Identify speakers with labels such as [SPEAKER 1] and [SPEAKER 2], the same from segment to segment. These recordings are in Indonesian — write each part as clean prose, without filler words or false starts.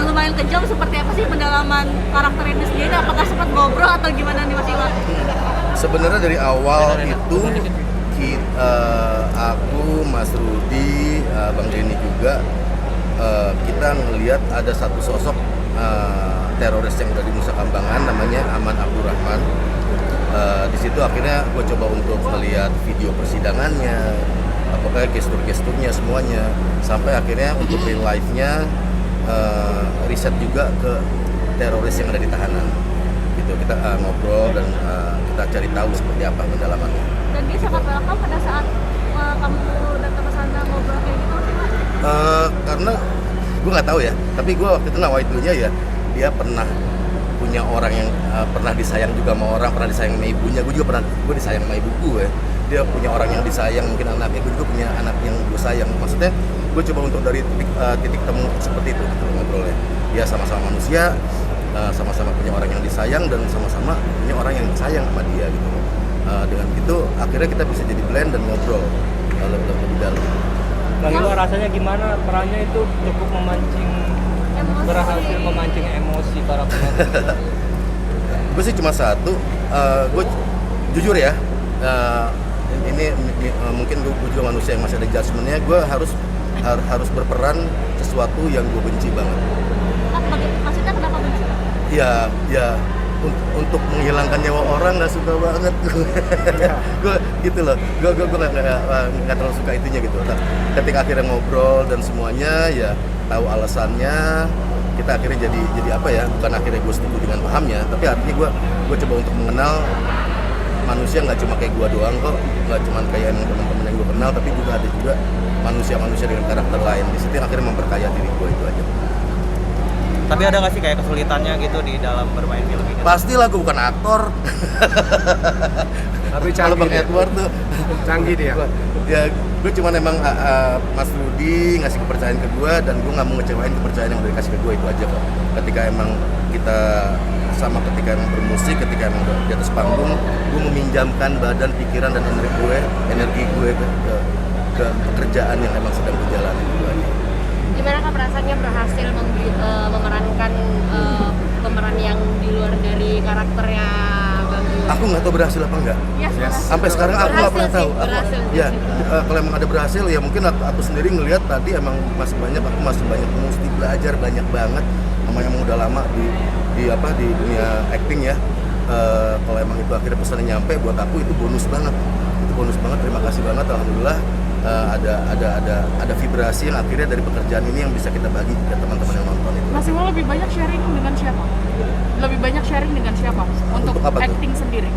[SPEAKER 1] Lumayan kejam, seperti apa sih pendalaman karakter ini sendiri? Apakah sempat ngobrol atau gimana nih Mas Iwan?
[SPEAKER 2] Sebenarnya dari awal itu aku, Mas Rudi, Bang Denny juga kita ngelihat ada satu sosok teroris yang udah di Nusa Kambangan namanya Aman Abdurrahman. Di situ akhirnya gue coba untuk melihat video persidangannya, apakah gestur-gesturnya semuanya, sampai akhirnya untuk real life-nya riset juga ke teroris yang ada di tahanan. Gitu, kita ngobrol dan kita cari tahu seperti apa pendalamannya.
[SPEAKER 1] Dan dia sangat welcome pada saat kamu datang ke sana ngobrol kayak gitu sih Mas?
[SPEAKER 2] Karena gue nggak tahu ya, tapi gue waktu itu nawaitunya ya dia pernah punya orang yang pernah disayang juga sama orang, pernah disayang sama ibunya. Gue juga pernah, gue disayang sama ibu gue. Dia punya orang yang disayang, mungkin anaknya. Gue juga punya anak yang gue sayang. Maksudnya gue coba untuk dari titik temu seperti itu gitu ngobrolnya. Dia sama-sama manusia, sama-sama punya orang yang disayang dan sama-sama punya orang yang sayang sama dia gitu. Dengan itu akhirnya kita bisa jadi blend dan ngobrol lebih dalam.
[SPEAKER 3] Bang Iwan rasanya gimana? Perannya itu cukup memancing, berhasil memancing emosi para penonton.
[SPEAKER 2] Gue sih cuma satu, gue jujur ya, ini mungkin gue juga manusia yang masih ada judgementnya. Gue harus berperan sesuatu yang gue benci banget.
[SPEAKER 1] Maksudnya kenapa benci?
[SPEAKER 2] Ya untuk menghilangkan nyawa orang nggak suka banget gue gitu loh. Gue nggak terlalu suka itunya gitu. Nah, ketika akhirnya ngobrol dan semuanya ya tahu alasannya, kita akhirnya jadi apa ya, bukan akhirnya gue setuju dengan pahamnya, tapi artinya gue coba untuk mengenal manusia nggak cuma kayak gue doang kok, nggak cuma kayak teman-teman yang gue kenal, tapi juga ada juga manusia-manusia dengan karakter lain. Di situ yang akhirnya memperkaya diri gue, itu aja.
[SPEAKER 4] Tapi ada nggak sih kayak kesulitannya gitu di dalam bermain film ini?
[SPEAKER 2] Pastilah, gue bukan aktor.
[SPEAKER 5] Tapi
[SPEAKER 2] Kalau Bang Edward tuh
[SPEAKER 5] canggih dia.
[SPEAKER 2] Ya gue cuma emang Mas Rudi ngasih kepercayaan ke gue, dan gue nggak mau ngecewain kepercayaan yang udah dikasih ke gue, itu aja kok. Ketika emang kita sama, ketika emang bermusik, ketika emang di atas panggung, gue meminjamkan badan, pikiran, dan energi gue ke pekerjaan yang emang sedang berjalan, itu aja.
[SPEAKER 1] Gimana kah perasaannya berhasil memerankan pemeran yang di luar dari karakternya Bang Iwan?
[SPEAKER 2] Aku nggak tahu berhasil apa enggak.
[SPEAKER 1] Yes.
[SPEAKER 2] Sampai sekarang aku nggak pernah tahu.
[SPEAKER 1] Berhasil.
[SPEAKER 2] Ya, kalau emang ada berhasil ya mungkin aku sendiri ngelihat tadi emang masih banyak mesti belajar banyak banget. Namanya emang udah lama di dunia acting ya. Kalau emang itu akhirnya pesannya nyampe, buat aku itu bonus banget. Itu bonus banget. Terima kasih banget, alhamdulillah. Ada vibrasi yang akhirnya dari pekerjaan ini yang bisa kita bagi ke teman-teman yang nonton itu.
[SPEAKER 6] Mas Iwan lebih banyak sharing dengan siapa? Lebih banyak sharing dengan siapa untuk acting sendiri?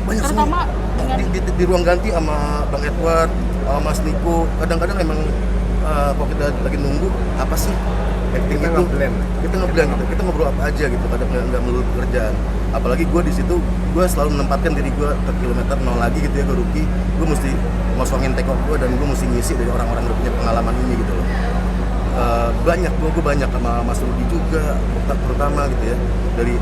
[SPEAKER 2] Banyak
[SPEAKER 6] Terutama
[SPEAKER 2] semua. Di ruang ganti sama Bang Edward, sama Mas Niko. Kadang-kadang emang kalau kita lagi nunggu apa sih acting
[SPEAKER 5] Kita
[SPEAKER 2] itu,
[SPEAKER 5] nge-blend
[SPEAKER 2] gitu. Kita ngobrol apa aja gitu. Kadang nggak melulu pekerjaan. Apalagi gue di situ, gue selalu menempatkan diri gue ke kilometer 0 lagi gitu ya, gue rookie. Gue mesti ngosongin take off gue, dan gue mesti ngisi dari orang-orang yang punya pengalaman ini gitu loh. Gue banyak sama Mas Rudi juga, terutama gitu ya. Dari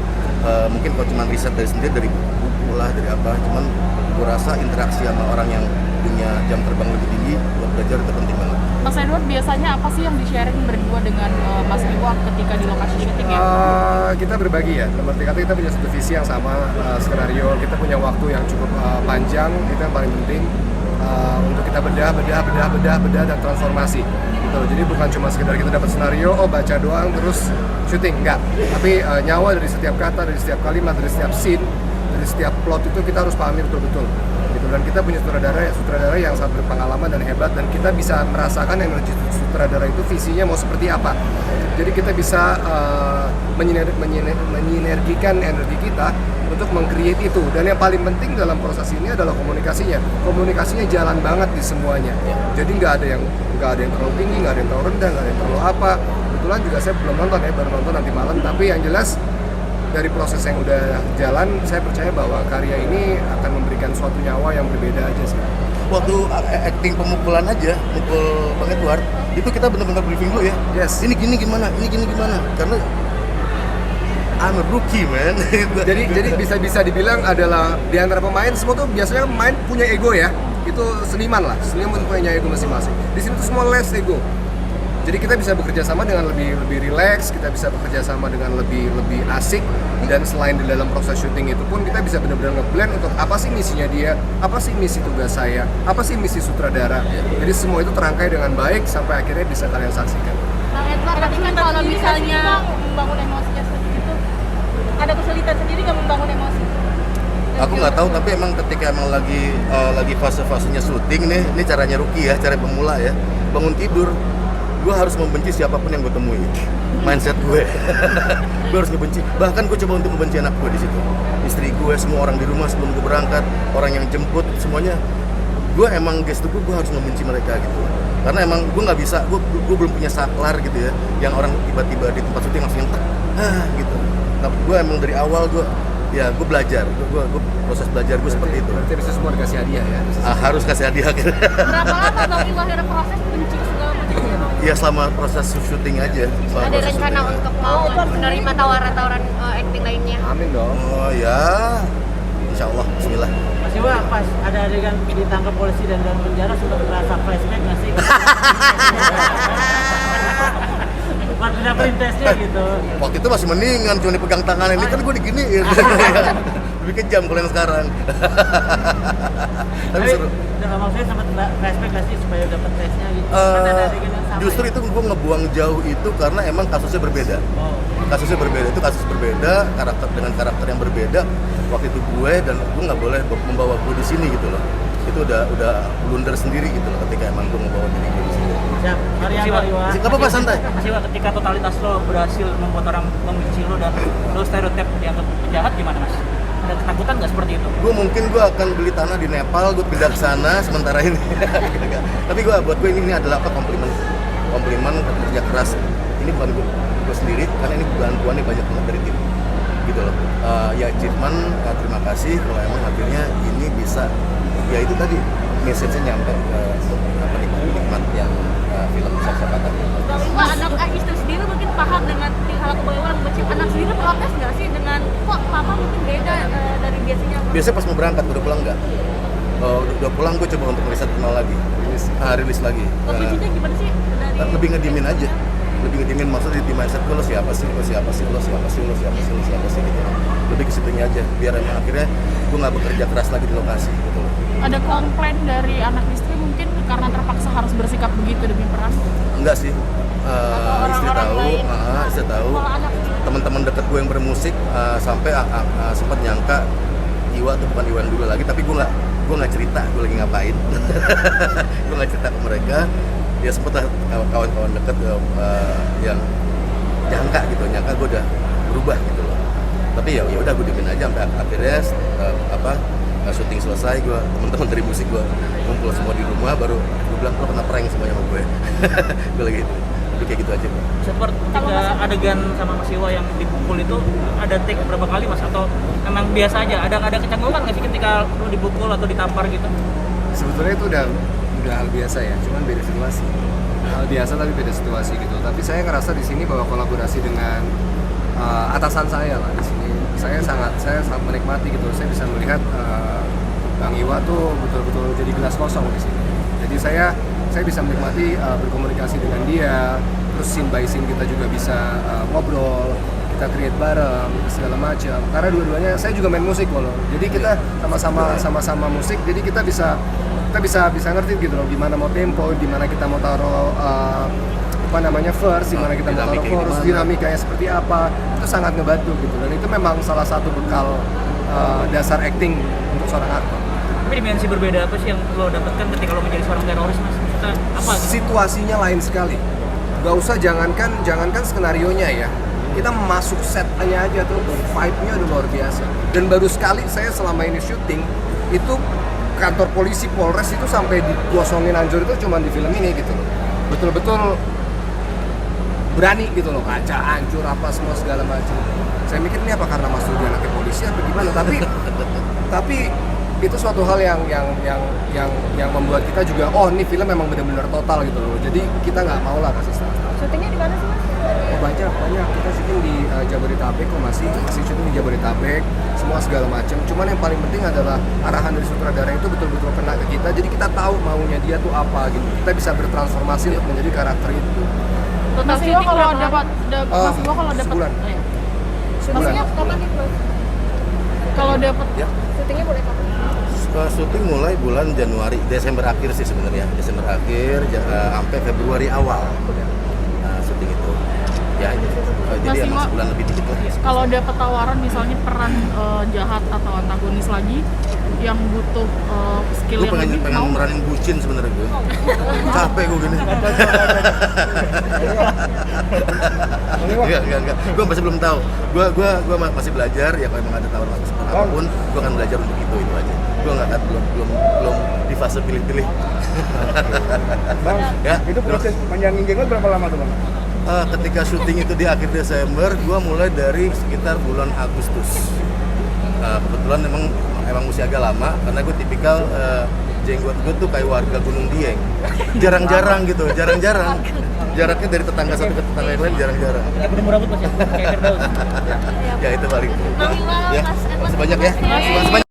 [SPEAKER 2] mungkin kalau cuma riset dari sendiri, dari buku lah, dari apa. Cuman gue rasa interaksi sama orang yang punya jam terbang lebih tinggi buat belajar itu penting banget.
[SPEAKER 6] Mas Edward biasanya apa sih yang di-sharing berdua dengan Mas Iwan ketika di lokasi syuting ya?
[SPEAKER 5] Kita berbagi ya, seperti kata kita punya satu visi yang sama, skenario, kita punya waktu yang cukup panjang, itu yang paling penting. Untuk kita bedah dan transformasi gitu. Jadi bukan cuma sekedar kita dapat skenario, baca doang terus syuting, enggak. Tapi nyawa dari setiap kata, dari setiap kalimat, dari setiap scene, dari setiap plot itu kita harus pahami betul-betul gitu. Dan kita punya sutradara yang sangat berpengalaman dan hebat, dan kita bisa merasakan energi sutradara itu visinya mau seperti apa. Jadi kita bisa menyinergikan energi kita untuk meng-create itu. Dan yang paling penting dalam proses ini adalah komunikasinya jalan banget di semuanya. Jadi nggak ada yang terlalu tinggi, nggak ada yang terlalu rendah, nggak ada yang terlalu apa. Kebetulan juga saya belum nonton ya, baru nonton nanti malam, tapi yang jelas dari proses yang udah jalan, saya percaya bahwa karya ini akan memberikan suatu nyawa yang berbeda aja sih.
[SPEAKER 2] Waktu acting pemukulan aja, mukul Bang Edward, itu kita benar-benar briefing dulu ya.
[SPEAKER 5] Yes.
[SPEAKER 2] Ini gini gimana, karena I'm a rookie man.
[SPEAKER 5] Jadi bisa dibilang adalah di antara pemain semua tuh biasanya pemain punya ego ya. Itu seniman lah, seniman punya ego masing-masing. Di sini tuh semua less ego. Jadi kita bisa bekerja sama dengan lebih rileks, kita bisa bekerja sama dengan lebih asik, dan selain di dalam proses syuting itu pun kita bisa benar-benar nge-blend untuk apa sih misinya dia, apa sih misi tugas saya, apa sih misi sutradara. Jadi semua itu terangkai dengan baik sampai akhirnya bisa kalian saksikan.
[SPEAKER 7] Bang Edward, tapi kan kalau misalnya membangun emosinya seperti itu, ada kesulitan sendiri nggak membangun emosi?
[SPEAKER 2] Aku nggak tahu, tapi emang ketika emang lagi fase-fasenya syuting nih, ini caranya rookie ya, cara pemula ya, bangun tidur, gue harus membenci siapapun yang gue temui. Mindset gue, gue harus ngebenci. Bahkan gue coba untuk membenci anak gue di situ, istri gue, semua orang di rumah sebelum gue berangkat, orang yang jemput, semuanya. Gue emang gestur gue harus membenci mereka gitu. Karena emang gue nggak bisa, gue belum punya saklar gitu ya, yang orang tiba-tiba di tempat syuting langsung nyentak, gitu. Tapi gue emang dari awal gue belajar, gue proses belajar gue seperti itu.
[SPEAKER 5] Berarti bisa semua dikasih hadiah ya?
[SPEAKER 2] Harus kasih hadiah.
[SPEAKER 7] Berapa lama Bang Iwa akhirnya proses benci segala macam?
[SPEAKER 2] Ya selama proses syuting aja.
[SPEAKER 1] Ada rencana untuk mau menerima tawaran-tawaran acting lainnya?
[SPEAKER 5] Amin dong.
[SPEAKER 2] Oh ya, insya Allah, Bismillah.
[SPEAKER 8] Mas Iwa, pas ada adegan ditangkap polisi dan dalam penjara sudah terasa flashback nggak sih? Bukan pindah perintesnya gitu.
[SPEAKER 2] Waktu itu masih mendingan, cuma dipegang tangan, ini kan gue diginiin. Lebih kejam kalau yang sekarang. Tapi seru.
[SPEAKER 8] Maksudnya sempat flashback nggak sih supaya dapat tesnya gitu? Kan ada adegan yang sama.
[SPEAKER 2] Justru itu gue ngebuang jauh itu karena emang kasusnya berbeda. Kasusnya berbeda, itu kasus berbeda, karakter dengan karakter yang berbeda. Waktu itu gue dan gue nggak boleh membawa gue di sini gitu loh. Itu udah blunder sendiri gitu loh ketika emang gue membawa diri gue di sini.
[SPEAKER 8] Siap, Mas Iwa.
[SPEAKER 2] Gak apa-apa, santai.
[SPEAKER 8] Mas Iwa, ketika totalitas lo berhasil membuat orang membenci lo dan lo stereotip dianggap penjahat, gimana Mas? Ada ketakutan nggak seperti itu?
[SPEAKER 2] Gue akan beli tanah di Nepal, gue pindah ke sana sementara ini. Tapi buat gue ini adalah apa, komplimen kerja keras. Ini bukan gue sendiri, karena ini bantuannya banyak banget dari tim gitu loh. Ya achievement, terima kasih kalau emang akhirnya ini bisa, ya itu tadi message-nya nyampe ke nikmat yang film Saksaka tadi.
[SPEAKER 7] Bang Iwa, anak istri sendiri mungkin paham dengan hal kebawahan benci. Anak sendiri protes nggak sih dengan kok papa mungkin beda dari biasanya?
[SPEAKER 2] Biasanya pas mau berangkat, udah pulang nggak? Udah pulang gue coba untuk meriset kenal lagi, rilis lagi.
[SPEAKER 7] Bencinya gimana sih?
[SPEAKER 2] Lebih ngediemin aja, maksudnya di mindset gue, lo siapa sih gitu. Lebih ke situnya aja, biar emang akhirnya gue nggak bekerja keras lagi di lokasi gitu.
[SPEAKER 6] Ada komplain dari anak istri mungkin karena terpaksa harus bersikap begitu demi peran?
[SPEAKER 2] Enggak sih, istri tahu, teman-teman deket gue yang bermusik sampai sempat nyangka Iwa tuh bukan Iwa yang dulu lagi, tapi gue nggak cerita gue lagi ngapain. Gue nggak cerita ke mereka. Dia sempat kawan-kawan deket yang nyangka gue udah berubah gitu loh. Tapi ya udah gue diemin aja sampai akhirnya syuting selesai, teman-teman dari musik gue ngumpul semua di rumah, baru gue bilang lo kena prank semuanya sama gue. Gue lagi gitu. Tapi kayak gitu aja.
[SPEAKER 8] Seperti ketika adegan sama Mas Iwa yang dipukul itu ada take berapa kali Mas, atau memang biasa aja? Ada kecanggungan nggak sih ketika lo dipukul atau ditampar gitu?
[SPEAKER 5] Sebetulnya itu udah hal biasa ya, cuman beda situasi. Hal biasa tapi beda situasi gitu. Tapi saya ngerasa di sini bahwa kolaborasi dengan atasan saya lah di sini, saya sangat menikmati gitu. Saya bisa melihat Bang Iwa tuh betul-betul jadi gelas kosong di sini. Jadi saya bisa menikmati berkomunikasi dengan dia, terus scene by scene kita juga bisa ngobrol, kita create bareng segala macam. Karena dua-duanya saya juga main musik loh. Jadi kita sama-sama musik, jadi kita bisa ngerti gitu loh gimana mau tempo, gimana kita mau taruh verse, gimana kita mau taruh chorus, dinamikanya seperti apa. Itu sangat ngebantu gitu, dan itu memang salah satu bekal dasar acting untuk seorang aktor.
[SPEAKER 8] Tapi dimensi berbeda apa sih yang lo dapatkan ketika lo menjadi seorang teroris Mas? Apa?
[SPEAKER 5] Situasinya lain sekali. Gak usah jangankan skenarionya ya. Kita masuk setnya aja tuh vibe-nya udah luar biasa. Dan baru sekali saya selama ini syuting itu kantor polisi Polres itu sampai digosongin hancur itu cuma di film ini gitu loh. Betul-betul berani gitu loh, kaca hancur apa semua segala macam. Saya mikir ini apa karena Mas Rudi anaknya polisi atau gimana? Tapi itu suatu hal yang membuat kita juga ini film memang benar-benar total gitu loh. Jadi kita nggak mau lah kasih salah.
[SPEAKER 1] Syutingnya di mana sih Mas?
[SPEAKER 5] Oh, banyak. Kita syuting di Jabodetabek, kok masih syuting di Jabodetabek, semua segala macam. Cuman yang paling penting adalah arahan dari sutradara itu betul-betul kena ke kita. Jadi kita tahu maunya dia tuh apa gitu. Kita bisa bertransformasi untuk menjadi karakter itu.
[SPEAKER 6] Mas Iwa kalau dapat
[SPEAKER 5] Sebulan.
[SPEAKER 1] Maksudnya kapan nih Mas?
[SPEAKER 6] Kalau dapat
[SPEAKER 2] Ya.
[SPEAKER 1] Syutingnya mulai kapan?
[SPEAKER 2] Syuting mulai bulan Januari, Desember akhir sih sebenarnya. Desember akhir sampai Februari awal. Nah, syuting itu. Ya itu. Jadi
[SPEAKER 6] Mas
[SPEAKER 2] emang
[SPEAKER 6] Iwa,
[SPEAKER 2] sebulan lebih dikit lah.
[SPEAKER 6] kalau dapat tawaran misalnya peran jahat atau antagonis lagi yang butuh skill
[SPEAKER 2] Gue
[SPEAKER 6] yang lebih
[SPEAKER 2] pengen
[SPEAKER 6] mau
[SPEAKER 2] meranin bucin sebenarnya gue. Capek gue gini. Enggak. Gue masih belum tahu. Gue masih belajar ya, kalau emang ada tawaran apapun, gue akan belajar untuk itu aja. Gue nggak kan belum di fase pilih-pilih.
[SPEAKER 9] Bang,
[SPEAKER 2] Ya,
[SPEAKER 9] itu proses panjangin jenggot berapa lama tuh bang?
[SPEAKER 2] ketika syuting itu di akhir Desember, gue mulai dari sekitar bulan Agustus. Kebetulan emang usia agak lama, karena gue tipikal jenggot gue tuh kayak warga Gunung Dieng. Jarang-jarang gitu, jarang-jarang. Jaraknya dari tetangga satu ke tetangga yang lain jarang-jarang.
[SPEAKER 8] Kayak burung rambut Mas ya, kayak Firdaus.
[SPEAKER 2] Ya itu paling.
[SPEAKER 7] Bang Iwa,
[SPEAKER 2] Ya,
[SPEAKER 7] Mas Edward,
[SPEAKER 2] sebanyak ya.
[SPEAKER 7] terima kasih.
[SPEAKER 2] Sebanyak.